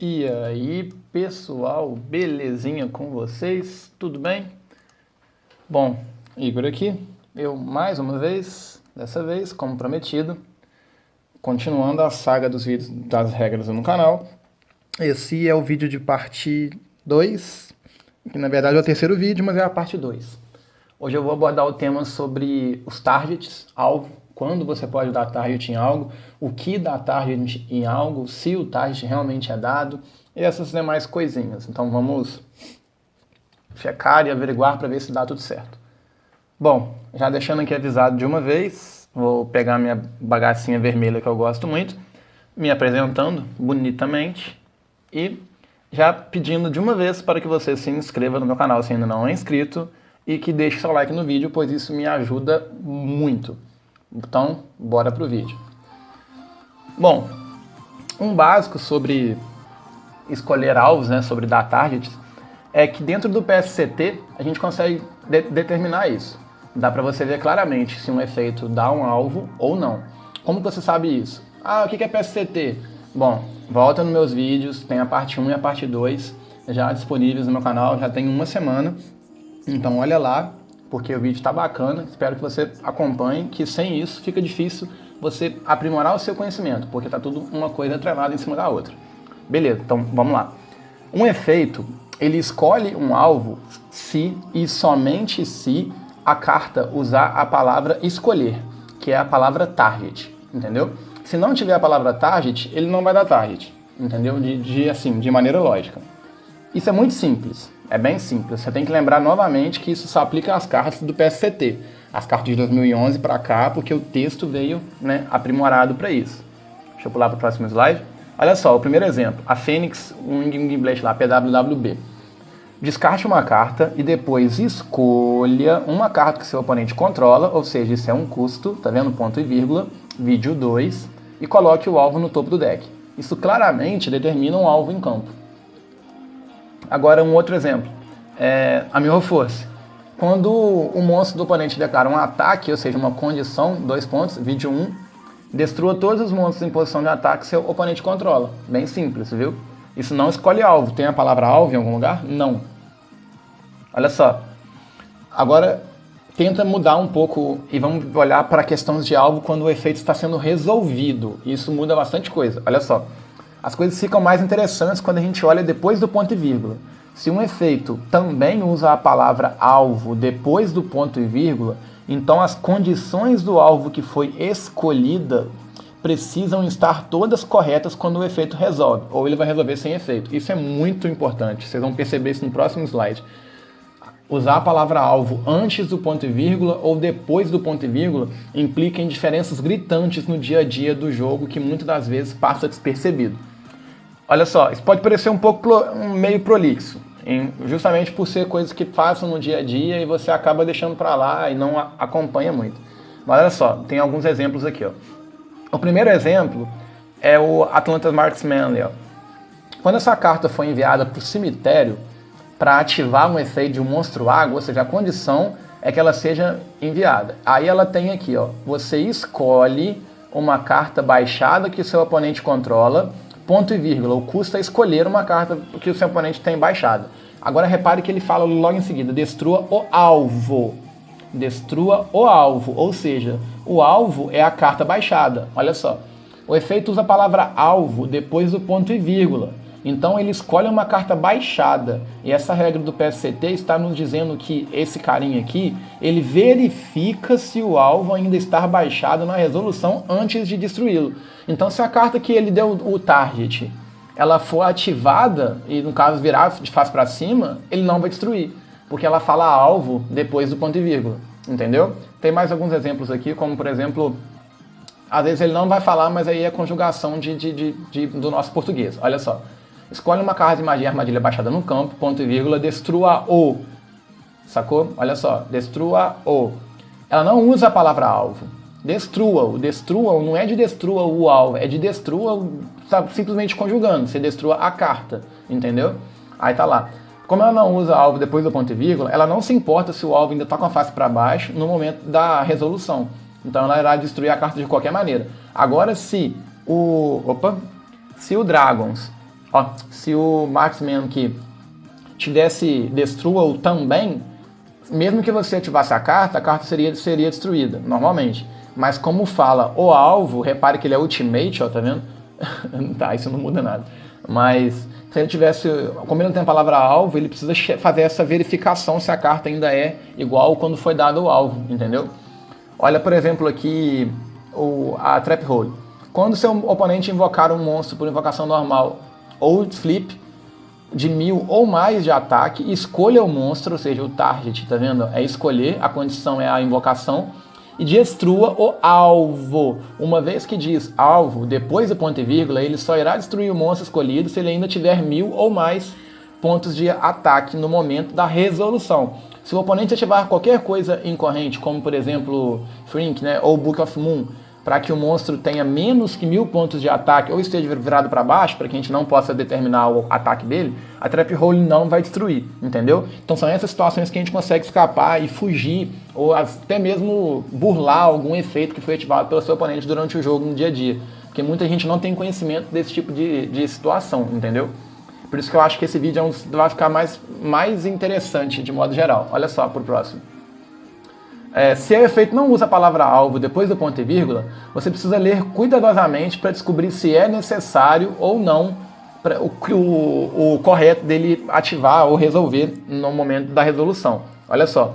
E aí, pessoal, belezinha com vocês? Tudo bem? Bom, Igor aqui, eu mais uma vez, dessa vez, como prometido, continuando a saga dos vídeos das regras no canal. Esse é o vídeo de parte 2, que na verdade é o terceiro vídeo, mas é a parte 2. Hoje eu vou abordar o tema sobre os targets, alvo, quando você pode dar target em algo, o que dá target em algo, se o target realmente é dado, e essas demais coisinhas. Então vamos checar e averiguar para ver se dá tudo certo. Bom, já deixando aqui avisado de uma vez, vou pegar minha bagacinha vermelha que eu gosto muito, me apresentando bonitamente e já pedindo de uma vez para que você se inscreva no meu canal se ainda não é inscrito e que deixe seu like no vídeo, pois isso me ajuda muito. Então, bora pro vídeo. Bom, um básico sobre escolher alvos, né, sobre dar targets, é que dentro do PSCT a gente consegue determinar isso. Dá para você ver claramente se um efeito dá um alvo ou não. Como você sabe isso? Ah, o que é PSCT? Bom, volta nos meus vídeos, tem a parte 1 e a parte 2 já disponíveis no meu canal, já tem uma semana. Então olha lá, porque o vídeo está bacana, espero que você acompanhe, que sem isso fica difícil você aprimorar o seu conhecimento, porque está tudo uma coisa atrelada em cima da outra. Beleza, então vamos lá. Um efeito, ele escolhe um alvo se e somente se a carta usar a palavra escolher, que é a palavra target, entendeu? Se não tiver a palavra target, ele não vai dar target, entendeu? De maneira lógica. Isso é muito simples, é bem simples. Você tem que lembrar novamente que isso só aplica às cartas do PSCT, as cartas de 2011 para cá, porque o texto veio, né, aprimorado para isso. Deixa eu pular para o próximo slide. Olha só, o primeiro exemplo, a Fênix Wing Blade lá, PWWB. Descarte uma carta e depois escolha uma carta que seu oponente controla, ou seja, isso é um custo, tá vendo? Ponto e vírgula, vídeo 2, e coloque o alvo no topo do deck. Isso claramente determina um alvo em campo. Agora um outro exemplo, a Mirror Force. Quando o monstro do oponente declara um ataque, ou seja, uma condição, 2 pontos, vídeo 1, destrua todos os monstros em posição de ataque que seu oponente controla. Bem simples, viu? Isso não escolhe alvo. Tem a palavra alvo em algum lugar? Não. Olha só. Agora tenta mudar um pouco e vamos olhar para questões de alvo quando o efeito está sendo resolvido. Isso muda bastante coisa. Olha só. As coisas ficam mais interessantes quando a gente olha depois do ponto e vírgula. Se um efeito também usa a palavra alvo depois do ponto e vírgula, então as condições do alvo que foi escolhida precisam estar todas corretas quando o efeito resolve, ou ele vai resolver sem efeito. Isso é muito importante, vocês vão perceber isso no próximo slide. Usar a palavra alvo antes do ponto e vírgula ou depois do ponto e vírgula implica em diferenças gritantes no dia a dia do jogo que muitas das vezes passa despercebido. Olha só, isso pode parecer um pouco meio prolixo, justamente por ser coisas que passam no dia a dia e você acaba deixando para lá e não acompanha muito. Mas olha só, tem alguns exemplos aqui, ó. O primeiro exemplo é o Atlanta's Marksman. Ó. Quando essa carta foi enviada para o cemitério para ativar um efeito de um monstro água, ou seja, a condição é que ela seja enviada. Aí ela tem aqui, ó, você escolhe uma carta baixada que o seu oponente controla, ponto e vírgula, o custo é escolher uma carta que o seu oponente tem baixada. Agora repare que ele fala logo em seguida, destrua o alvo. Destrua o alvo, ou seja, o alvo é a carta baixada. Olha só, o efeito usa a palavra alvo depois do ponto e vírgula. Então ele escolhe uma carta baixada. E essa regra do PSCT está nos dizendo que esse carinha aqui, ele verifica se o alvo ainda está baixado na resolução antes de destruí-lo. Então se a carta que ele deu o target, ela for ativada, e no caso virar de face para cima, ele não vai destruir. Porque ela fala alvo depois do ponto e vírgula, entendeu? Tem mais alguns exemplos aqui, como por exemplo, às vezes ele não vai falar, mas aí é conjugação do nosso português. Olha só, escolhe uma carta de magia armadilha baixada no campo, ponto e vírgula, destrua-o, sacou? Olha só, destrua-o. Ela não usa a palavra alvo, destrua-o. Destrua-o não é de destrua o alvo, é de destrua-o, simplesmente conjugando, você destrua a carta, entendeu? Aí tá lá. Como ela não usa alvo depois do ponto e vírgula, ela não se importa se o alvo ainda está com a face para baixo no momento da resolução. Então ela irá destruir a carta de qualquer maneira. Agora, se o Dragons Ó, se o Marksman aqui te desse destrua-o também, mesmo que você ativasse a carta seria destruída, normalmente. Mas como fala o alvo, repare que ele é ultimate, ó, tá vendo? Tá, isso não muda nada. Mas se ele tivesse, como ele não tem a palavra alvo, ele precisa fazer essa verificação se a carta ainda é igual quando foi dado o alvo, entendeu? Olha, por exemplo, aqui a Trap Hole. Quando seu oponente invocar um monstro por invocação normal ou flip de 1000 ou mais de ataque, escolha o monstro, ou seja, o target, tá vendo? É escolher, a condição é a invocação, e destrua o alvo. Uma vez que diz alvo, depois do ponto e vírgula, ele só irá destruir o monstro escolhido se ele ainda tiver 1000 ou mais pontos de ataque no momento da resolução. Se o oponente ativar qualquer coisa incorrente, como por exemplo Shrink, né, ou Book of Moon, para que o monstro tenha menos que 1000 pontos de ataque ou esteja virado para baixo, para que a gente não possa determinar o ataque dele, a Trap Hole não vai destruir, entendeu? Então são essas situações que a gente consegue escapar e fugir, ou até mesmo burlar algum efeito que foi ativado pelo seu oponente durante o jogo no dia a dia. Porque muita gente não tem conhecimento desse tipo de situação, entendeu? Por isso que eu acho que esse vídeo vai ficar mais interessante de modo geral. Olha só pro próximo. Se o efeito não usa a palavra alvo depois do ponto e vírgula, você precisa ler cuidadosamente para descobrir se é necessário ou não o correto dele ativar ou resolver no momento da resolução. Olha só.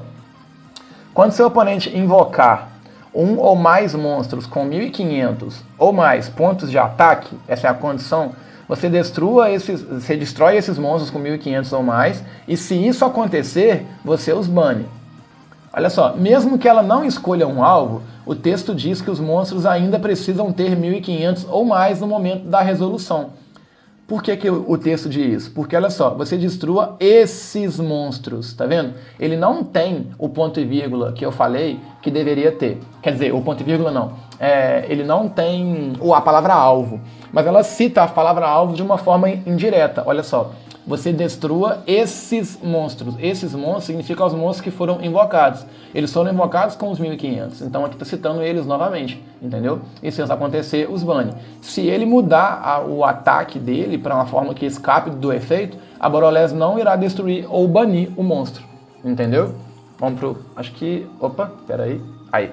Quando seu oponente invocar um ou mais monstros com 1500 ou mais pontos de ataque, essa é a condição, você destrói esses monstros com 1500 ou mais, e se isso acontecer, você os bane. Olha só, mesmo que ela não escolha um alvo, o texto diz que os monstros ainda precisam ter 1500 ou mais no momento da resolução. Por que o texto diz isso? Porque, olha só, você destrua esses monstros, tá vendo? Ele não tem o ponto e vírgula que eu falei que deveria ter. Quer dizer, o ponto e vírgula não. Ele não tem a palavra alvo, mas ela cita a palavra alvo de uma forma indireta. Olha só. Você destrua esses monstros. Esses monstros significam os monstros que foram invocados. Eles foram invocados com os 1500. Então aqui está citando eles novamente, entendeu? E se isso acontecer, os bane. Se ele mudar o ataque dele para uma forma que escape do efeito, a Borolés não irá destruir ou banir o monstro, entendeu? Vamos pro... acho que... opa, peraí. Aí.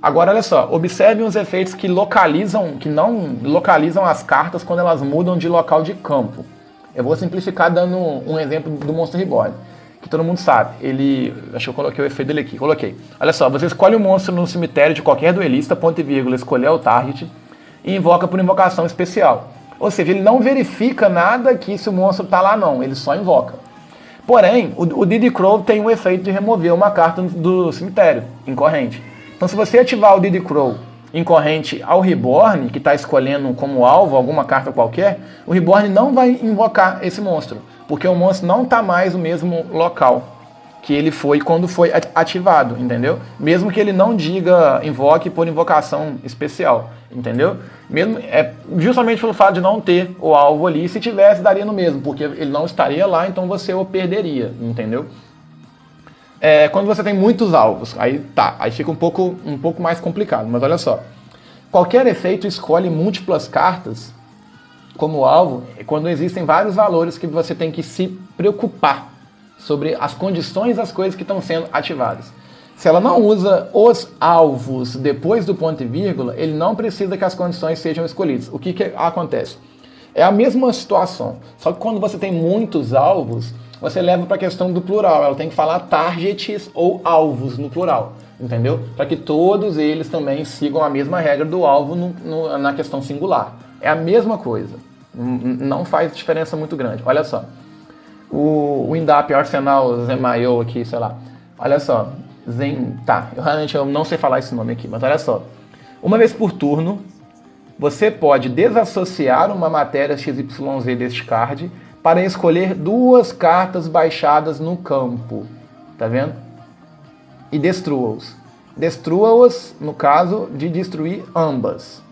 Agora, olha só. Observem os efeitos que não localizam as cartas quando elas mudam de local de campo. Eu vou simplificar dando um exemplo do Monstro Reborn, que todo mundo sabe. Acho que eu coloquei o efeito dele aqui. Coloquei. Olha só, você escolhe o monstro no cemitério de qualquer duelista, ponto e vírgula, escolher o target, e invoca por invocação especial. Ou seja, ele não verifica nada que se o monstro está lá não, ele só invoca. Porém, o Diddy Crow tem o efeito de remover uma carta do cemitério, incorrente. Então se você ativar o Diddy Crow incorrente ao Reborn, que está escolhendo como alvo alguma carta qualquer, o Reborn não vai invocar esse monstro, porque o monstro não está mais no mesmo local que ele foi quando foi ativado, entendeu? Mesmo que ele não diga invoque por invocação especial, entendeu? Mesmo, justamente pelo fato de não ter o alvo ali, se tivesse daria no mesmo, porque ele não estaria lá, então você o perderia, entendeu? Quando você tem muitos alvos, aí fica um pouco mais complicado, mas olha só. Qualquer efeito escolhe múltiplas cartas como alvo quando existem vários valores que você tem que se preocupar sobre as condições das coisas que estão sendo ativadas. Se ela não usa os alvos depois do ponto e vírgula, ele não precisa que as condições sejam escolhidas. O que acontece? É a mesma situação, só que quando você tem muitos alvos, você leva para a questão do plural. Ela tem que falar targets ou alvos no plural, entendeu? Para que todos eles também sigam a mesma regra do alvo na questão singular. É a mesma coisa. Não faz diferença muito grande. Olha só. O Windap Arsenal Zemaio aqui, sei lá. Olha só. Eu não sei falar esse nome aqui, mas olha só. Uma vez por turno, você pode desassociar uma matéria XYZ deste card para escolher 2 cartas baixadas no campo, tá vendo? E destrua-os. Destrua-os, no caso, de destruir ambas,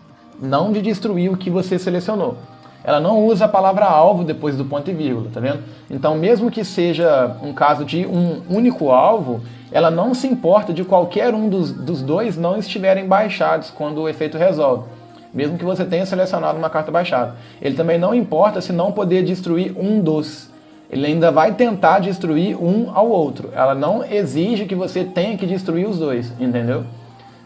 não de destruir o que você selecionou. Ela não usa a palavra alvo depois do ponto e vírgula, tá vendo? Então, mesmo que seja um caso de um único alvo, ela não se importa de qualquer um dos 2 não estiverem baixados quando o efeito resolve. mesmo que você tenha selecionado uma carta baixada. Ele também não importa se não poder destruir um dos. Ele ainda vai tentar destruir um ao outro. Ela não exige que você tenha que destruir os dois, entendeu?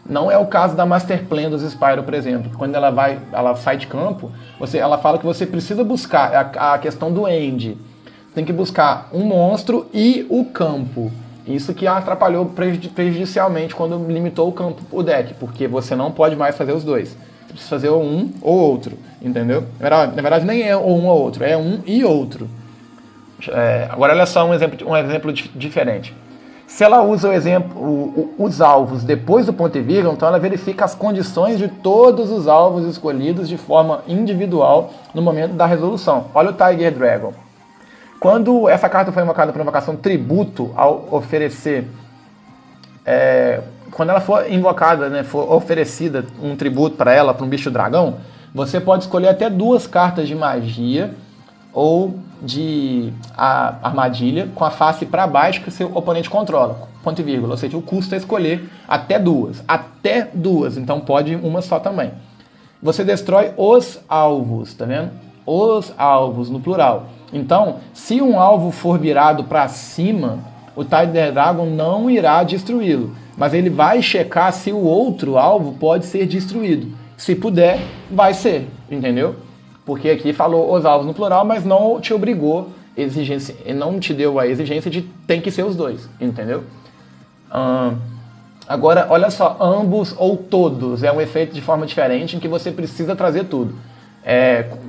Não é o caso da Master Plan dos Spyro, por exemplo. Quando ela sai de campo, ela fala que você precisa buscar a questão do end. Tem que buscar um monstro e o campo. Isso que atrapalhou prejudicialmente quando limitou o campo, o deck, porque você não pode mais fazer os dois. Você precisa fazer um ou outro, entendeu? Na verdade nem é um ou outro, é um e outro. Agora olha só um exemplo diferente. Se ela usa os alvos depois do ponto e vírgula, então ela verifica as condições de todos os alvos escolhidos de forma individual no momento da resolução. Olha o Tiger Dragon. Quando essa carta foi invocada por invocação tributo, ao oferecer... quando ela for invocada, né, for oferecida um tributo para ela, para um bicho dragão, você pode escolher até 2 cartas de magia ou de armadilha com a face para baixo que o seu oponente controla, ponto e vírgula, ou seja, o custo é escolher até 2. Até 2, então pode uma só também. Você destrói os alvos, tá vendo? Os alvos, no plural. Então, se um alvo for virado para cima, o Tiger Dragon não irá destruí-lo, mas ele vai checar se o outro alvo pode ser destruído. Se puder, vai ser, entendeu? Porque aqui falou os alvos no plural, mas não te obrigou, não te deu a exigência de tem que ser os dois, entendeu? Agora, olha só, ambos ou todos é um efeito de forma diferente em que você precisa trazer tudo.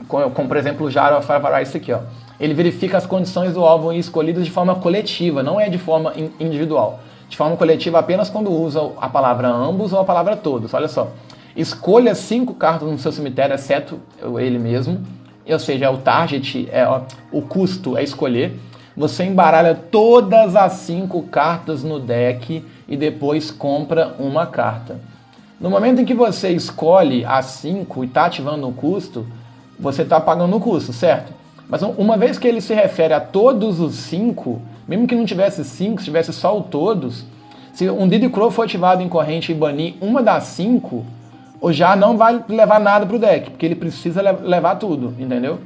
Como por exemplo o Jar of Avarice aqui, ó. Ele verifica as condições do alvo escolhidas de forma coletiva, não é de forma individual. De forma coletiva apenas quando usa a palavra ambos ou a palavra todos. Olha só. Escolha 5 cartas no seu cemitério, exceto ele mesmo. Ou seja, o target, o custo é escolher. Você embaralha todas as 5 cartas no deck e depois compra uma carta. No momento em que você escolhe as 5 e está ativando o custo, você está pagando o custo, certo? Mas uma vez que ele se refere a todos os 5, mesmo que não tivesse 5, se tivesse só o todos, se um Diddy Crow for ativado em corrente e banir uma das 5, o Jar não vai levar nada pro deck, porque ele precisa levar tudo, entendeu?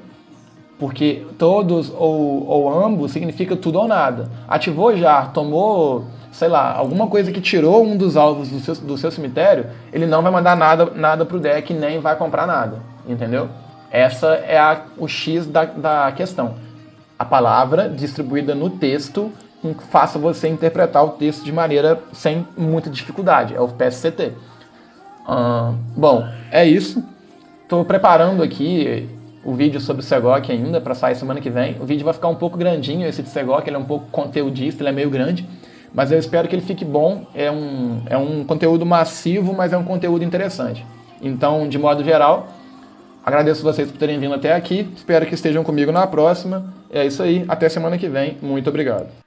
Porque todos ou ambos significa tudo ou nada. Ativou o Jar, tomou, sei lá, alguma coisa que tirou um dos alvos do seu cemitério, ele não vai mandar nada pro deck, nem vai comprar nada, entendeu? Essa é o X da questão. A palavra distribuída no texto faça você interpretar o texto de maneira sem muita dificuldade. É o PSCT. Bom, é isso. Estou preparando aqui o vídeo sobre o Segoc ainda para sair semana que vem. O vídeo vai ficar um pouco grandinho, esse de Segoc, ele é um pouco conteudista, ele é meio grande. Mas eu espero que ele fique bom. É um conteúdo massivo, mas é um conteúdo interessante. Então, de modo geral... agradeço vocês por terem vindo até aqui, espero que estejam comigo na próxima. É isso aí, até semana que vem, muito obrigado.